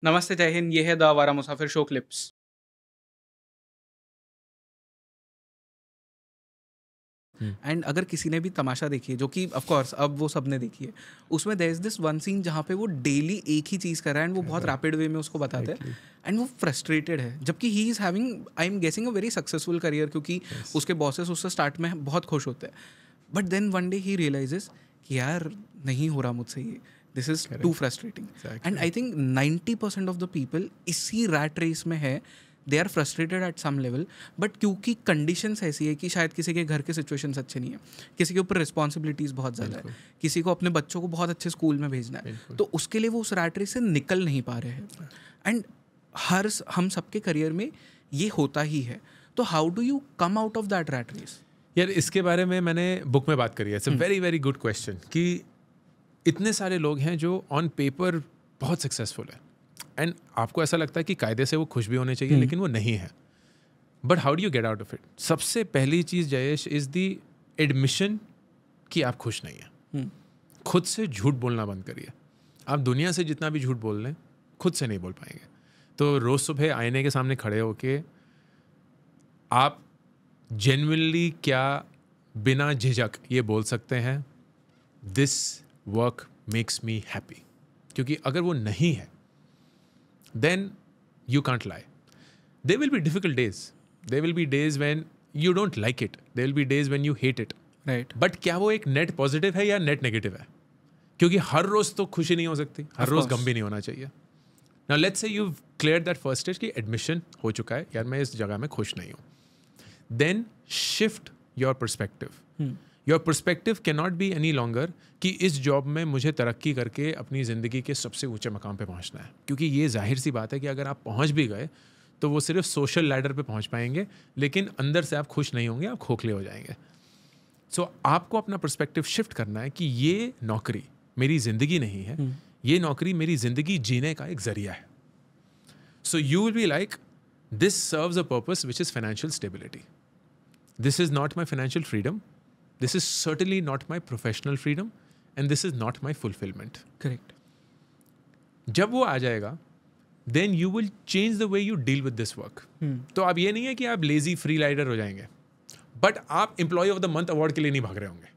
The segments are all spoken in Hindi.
नमस्ते, जय हिंद। ये है द आवारा मुसाफिर शो क्लिप्स। हुँ। एंड अगर किसी ने भी तमाशा देखी है, जो कि ऑफ कोर्स अब वो सबने देखी है, उसमें there is this one scene जहाँ पे वो डेली एक ही चीज़ कर रहा है एंड वो बहुत करेक्ट, रैपिड वे में उसको बताते हैं एग्ज़ैक्टली, एंड वो फ्रस्ट्रेटेड है, जबकि he is having, I am guessing, a very successful career, क्योंकि यस, उसके बॉसेस उससे स्टार्ट में बहुत खुश होते हैं। But then one day he realizes कि यार नहीं हो रहा मुझसे ये, this is too correct, frustrating. And exactly, I think 90% of the people इसी रैट रेस में है। They are frustrated at some level, but क्योंकि कंडीशंस ऐसी है कि शायद किसी के घर के सिचुएशंस अच्छे नहीं है, किसी के ऊपर रिस्पॉन्सिबिलिटीज़ बहुत ज़्यादा है, बिल्कुल, किसी को अपने बच्चों को बहुत अच्छे स्कूल में भेजना है, बिल्कुल। तो उसके लिए वो उस रैट रेस से निकल नहीं पा रहे हैं। एंड हम सबके करियर में ये होता ही है। तो how do you come out of that rat race? यार इसके बारे में मैंने बुक में बात करी है, it's a hmm. Very, very good question कि इतने सारे लोग हैं जो ऑन पेपर बहुत सक्सेसफुल है एंड आपको ऐसा लगता है कि कायदे से वो खुश भी होने चाहिए, हुँ। लेकिन वो नहीं है। But how do you get out of it? सबसे पहली चीज़ जयेश इज़ दी एडमिशन कि आप खुश नहीं हैं। हुँ। खुद से झूठ बोलना बंद करिए। आप दुनिया से जितना भी झूठ बोल लें, खुद से नहीं बोल पाएंगे। तो रोज़ सुबह आईने के सामने खड़े होके आप जेन्युइनली क्या बिना झिझक ये बोल सकते हैं, this work makes me happy. क्योंकि अगर वो नहीं है then you can't lie. They will be difficult days, they will be days when you don't like it, they will be days when you hate it, right. But क्या वो एक नेट पॉजिटिव है या नेट नेगेटिव है? क्योंकि हर रोज तो खुशी नहीं हो सकती, हर Of रोज course. गम भी नहीं होना चाहिए। Now let's say you clear that first stage कि एडमिशन हो चुका है, यार मैं इस जगह में खुश नहीं हूँ। Then shift your perspective. Hmm. Your perspective can not be any longer कि इस जॉब में मुझे तरक्की करके अपनी ज़िंदगी के सबसे ऊंचे मकाम पे पहुंचना है, क्योंकि ये जाहिर सी बात है कि अगर आप पहुंच भी गए तो वो सिर्फ सोशल लैडर पे पहुंच पाएंगे, लेकिन अंदर से आप खुश नहीं होंगे, आप खोखले हो जाएंगे। सो आपको अपना पर्सपेक्टिव शिफ्ट करना है कि ये नौकरी मेरी ज़िंदगी नहीं है, हुँ। ये नौकरी मेरी ज़िंदगी जीने का एक ज़रिया है। So you will be like, this serves a purpose which is financial stability. This is not my financial freedom, this is certainly not my professional freedom, and this is not my fulfilment. Correct. जब वो आ जाएगा then you will change the way you deal with this work. हुँ। तो अब ये नहीं है कि आप लेजी फ्री राइडर हो जाएंगे, बट आप employee of the month award के लिए नहीं भाग रहे होंगे,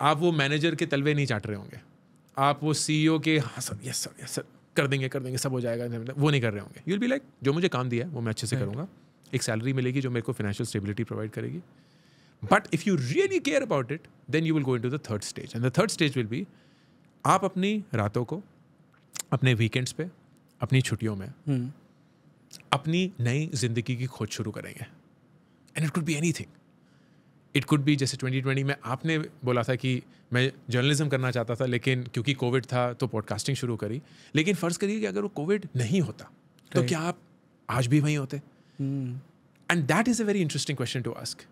आप वो मैनेजर के तलवे नहीं चाट रहे होंगे, आप वो सीईओ के हाँ sir yes sir yes sir कर देंगे सब हो जाएगा, वो नहीं कर रहे होंगे। यू विल बी लाइक, जो मुझे काम दिया है वो मैं अच्छे से Right. करूँगा, एक सैलरी मिलेगी जो मेरे को फाइनेंशियल स्टेबिलिटी प्रोवाइड करेगी। But if you really care about it then you will go into the third stage, and the third stage will be, आप अपनी रातों को, अपने वीकेंड्स पे, अपनी छुट्टियों में हुँ। अपनी नई जिंदगी की खोज शुरू करेंगे। And it could be anything, it could be जैसे 2020 में आपने बोला था कि मैं जर्नलिज्म करना चाहता था, लेकिन क्योंकि कोविड था तो पॉडकास्टिंग शुरू करी। लेकिन फ़र्ज़ करिए कि अगर वो कोविड नहीं होता तो Right. क्या आप आज भी वहीं होते? हुँ। And that is a very interesting question to ask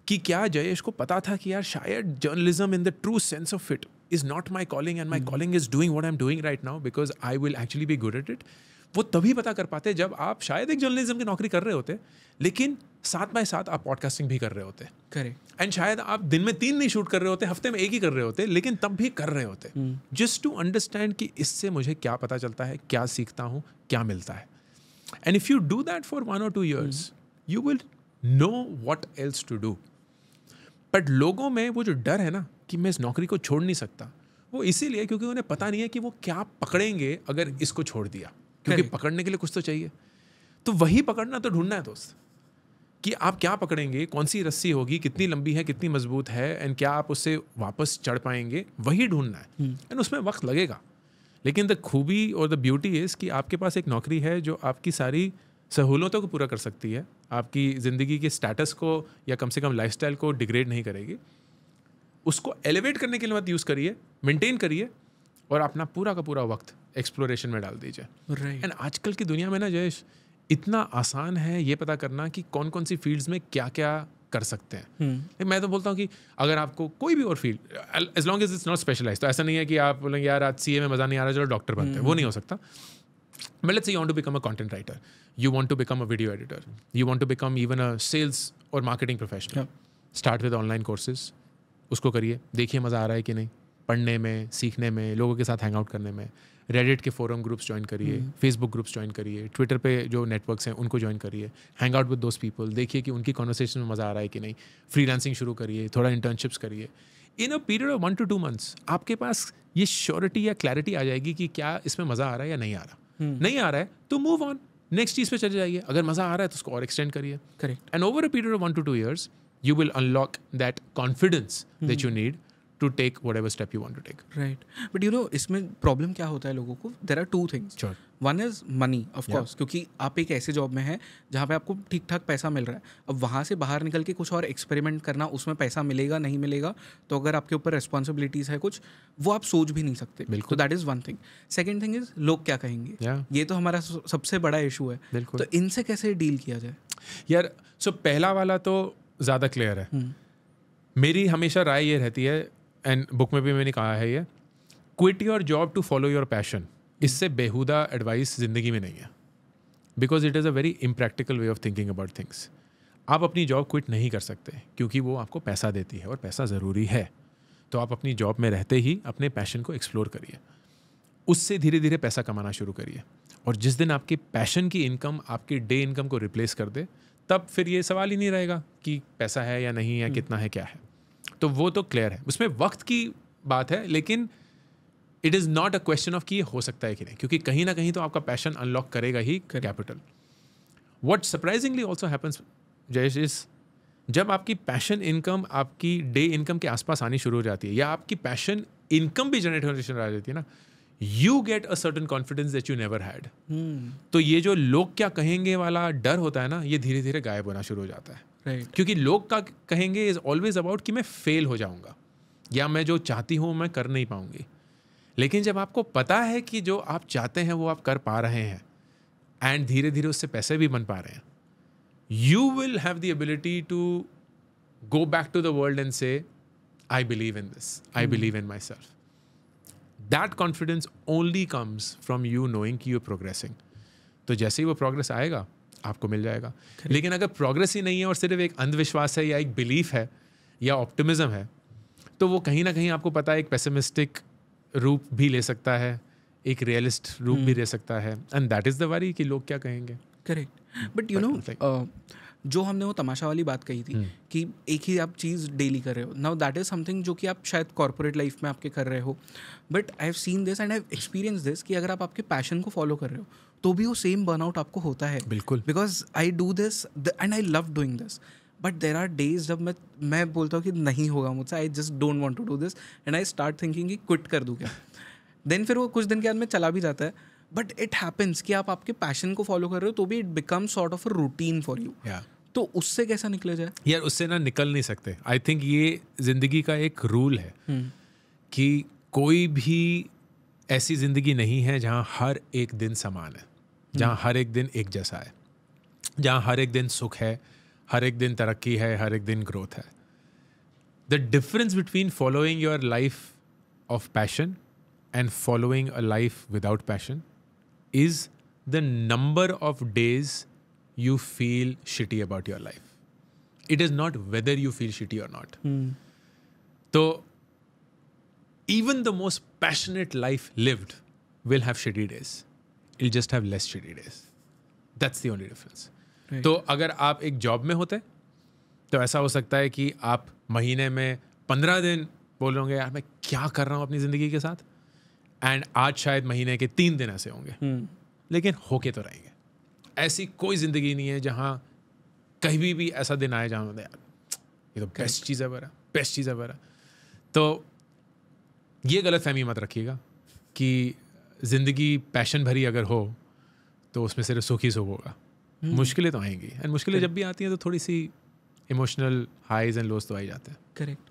कि क्या जयेश को पता था कि यार शायद journalism in the true sense of it is not my calling, and my calling is doing what I am doing right now because I will actually be good at it. वो तभी पता कर पाते जब आप शायद एक जर्नलिज्म की नौकरी कर रहे होते, लेकिन साथ बाय साथ आप पॉडकास्टिंग भी कर रहे होते, करेक्ट। एंड शायद आप दिन में 3 नहीं शूट कर रहे होते, हफ्ते में 1 ही कर रहे होते, लेकिन तब भी कर रहे होते, हुँ। जस्ट टू अंडरस्टैंड कि इससे मुझे क्या पता चलता है, क्या सीखता हूँ, क्या मिलता है। And if you do that for 1 or 2 years you will know what else to do. But लोगों में वो जो डर है ना कि मैं इस नौकरी को छोड़ नहीं सकता, वो इसीलिए क्योंकि उन्हें पता नहीं है कि वो क्या पकड़ेंगे अगर इसको छोड़ दिया, क्योंकि Correct. पकड़ने के लिए कुछ तो चाहिए। तो वही पकड़ना तो ढूंढना है दोस्त, कि आप क्या पकड़ेंगे, कौन सी रस्सी होगी, कितनी लंबी है, कितनी मजबूत है, एंड क्या आप उससे वापस चढ़ पाएंगे, वही ढूंढना है। एंड उसमें वक्त लगेगा, लेकिन द खूबी और द ब्यूटी इज़ कि आपके पास एक नौकरी है जो आपकी सारी सहूलतों को पूरा कर सकती है, आपकी ज़िंदगी के स्टेटस को या कम से कम लाइफस्टाइल को डिग्रेड नहीं करेगी। उसको एलिवेट करने के लिए मत यूज़ करिए, मेंटेन करिए, और अपना पूरा का पूरा वक्त एक्सप्लोरेशन में डाल दीजिए। राइट। एंड आजकल की दुनिया में ना जयेश, इतना आसान है ये पता करना कि कौन कौन सी फील्ड्स में क्या क्या कर सकते हैं। हुँ। मैं तो बोलता हूँ कि अगर आपको कोई भी और field, as long as it's not specialize, तो ऐसा नहीं है कि आप बोलेंगे यार आज सीए में मज़ा नहीं आ रहा चलो डॉक्टर बनते हैं, वो नहीं हो सकता। But let's say you want to become a content writer, you want to become a video editor, you want to become even a sales or marketing professional. Yeah. Start with online courses, उसको करिए, देखिए मज़ा आ रहा है कि नहीं, पढ़ने में, सीखने में, लोगों के साथ हैंग आउट करने में। रेडिट के फोरम ग्रुप्स ज्वाइन करिए, फेसबुक ग्रुप्स ज्वाइन करिए, ट्विटर पे जो नेटवर्क्स हैं उनको ज्वाइन करिए, hang out with those people, देखिए कि उनकी कॉन्वर्सेशन में मज़ा आ रहा है कि नहीं, फ्रीलांसिंग शुरू करिए, थोड़ा इंटर्नशिप्स करिए. इन a period of 1 to 2 months आपके पास ये श्योरिटी या क्लैरिटी आ जाएगी कि क्या इसमें मज़ा आ रहा है या नहीं आ रहा. नहीं आ रहा है तो मूव ऑन, नेक्स्ट चीज़ पे चले जाइए. अगर मज़ा आ रहा है तो उसको और एक्सटेंड करिए. Correct. And over a period of 1 to 2 years you will unlock that confidence that you need to take whatever step you want to take. Right. But you know इसमें प्रॉब्लम क्या होता है लोगों को, there are 2 things. Sure. One is money of course, क्योंकि आप एक ऐसे जॉब में हैं जहाँ पे आपको ठीक ठाक पैसा मिल रहा है. अब वहाँ से बाहर निकल के कुछ और एक्सपेरिमेंट करना, उसमें पैसा मिलेगा नहीं मिलेगा, तो अगर आपके ऊपर रिस्पॉन्सिबिलिटीज़ है कुछ, वो आप सोच भी नहीं सकते. तो that is one thing. Second thing is लोग क्या कहेंगे. ये तो हमारा सबसे बड़ा इशू है. तो इनसे कैसे डील किया जाए यार. सो पहला वाला तो ज़्यादा क्लियर है. मेरी हमेशा राय ये रहती है, एंड बुक में भी मैंने कहा है ये, quit your job to follow your passion. इससे बेहुदा एडवाइस ज़िंदगी में नहीं है, because it is a very impractical way of thinking about things. आप अपनी जॉब क्विट नहीं कर सकते क्योंकि वो आपको पैसा देती है और पैसा ज़रूरी है. तो आप अपनी जॉब में रहते ही अपने पैशन को एक्सप्लोर करिए, उससे धीरे धीरे पैसा कमाना शुरू करिए. और जिस दिन आपकी पैशन की इनकम आपकी डे इनकम को रिप्लेस कर दे, तब फिर ये सवाल ही नहीं रहेगा कि पैसा है या नहीं है, कितना है, क्या है. तो वो तो क्लियर है. उसमें वक्त की बात है, लेकिन it is not a question of कि ये हो सकता है कि नहीं, क्योंकि कहीं ना कहीं तो आपका पैशन अनलॉक करेगा ही capital. What surprisingly also happens Jayesh is, जब आपकी पैशन इनकम आपकी डे इनकम के आसपास आनी शुरू हो जाती है, या आपकी पैशन इनकम भी जनरेट होनी शुरू हो जाती है ना, you get a certain confidence that you never had. तो ये जो लोग क्या कहेंगे वाला डर होता है ना, ये धीरे धीरे गायब होना शुरू हो जाता है. क्योंकि लोग का कहेंगे इज ऑलवेज अबाउट कि मैं फेल हो जाऊंगा या मैं जो चाहती हूँ मैं कर नहीं पाऊंगी. लेकिन जब आपको पता है कि जो आप चाहते हैं वो आप कर पा रहे हैं, एंड धीरे धीरे उससे पैसे भी बन पा रहे हैं, you will have the ability to go back to the world and say I believe in this, I believe in myself. That confidence only comes from you knowing कि यू प्रोग्रेसिंग. तो जैसे ही वो प्रोग्रेस आएगा आपको मिल जाएगा. लेकिन अगर प्रोग्रेस ही नहीं है और सिर्फ एक अंधविश्वास है या एक बिलीफ है या ऑप्टिमिज्म है, तो वो कहीं ना कहीं आपको पता है एक पेसिमिस्टिक रूप भी ले सकता है, एक रियलिस्ट रूप भी ले सकता है. And that is the worry कि लोग क्या कहेंगे. करेक्ट. बट यू नो जो हमने वो तमाशा वाली बात कही थी कि एक ही आप चीज़ डेली कर रहे हो, नाउ दैट इज़ समथिंग जो कि आप शायद कॉर्पोरेट लाइफ में आपके कर रहे हो. But I have seen this and I have experience this कि अगर आप आपके पैशन को फॉलो कर रहे हो तो भी वो सेम बर्नआउट आपको होता है. बिल्कुल. Because I do this and I love doing this, but there are days जब मैं बोलता हूँ कि नहीं होगा मुझसे, I just don't want to do this, and I start thinking कि क्विट कर दूँ क्या. देन फिर वो कुछ दिन के बाद में चला भी जाता है. बट इट हैपन्स कि आप आपके पैशन को फॉलो कर रहे हो तो भी it become sort of a routine for you. तो उससे कैसा निकले जाए. यार उससे ना निकल नहीं सकते. आई थिंक ये जिंदगी का एक रूल है कि कोई भी ऐसी जिंदगी नहीं है जहाँ हर एक दिन समान है, जहाँ हर एक दिन एक जैसा है, जहाँ हर एक दिन सुख है, हर एक दिन तरक्की है, हर एक दिन ग्रोथ है. The difference between following your life of passion and following a life without passion is the number of days you feel shitty about your life. It is not whether you feel shitty or not. So even the most passionate life lived will have shitty days. It'll just have less shitty days. That's the only difference. Right. तो अगर आप एक जॉब में होते तो ऐसा हो सकता है कि आप महीने में 15 दिन बोल रहे होंगे यार मैं क्या कर रहा हूँ अपनी ज़िंदगी के साथ, एंड आज शायद महीने के 3 दिन ऐसे होंगे. लेकिन होके तो रहेंगे. ऐसी कोई ज़िंदगी नहीं है जहाँ कहीं भी ऐसा दिन आए जहाँ यार ये तो बेस्ट चीज़ है बरा, बेस्ट चीज़ है बरा. तो ये गलत फहमी मत रखिएगा कि ज़िंदगी पैशन भरी अगर हो तो उसमें सिर्फ सुख ही सुख होगा. मुश्किलें तो आएंगी, एंड मुश्किलें जब भी आती हैं तो थोड़ी सी इमोशनल हाइज एंड लोज तो आ ही जाते हैं. करेक्ट.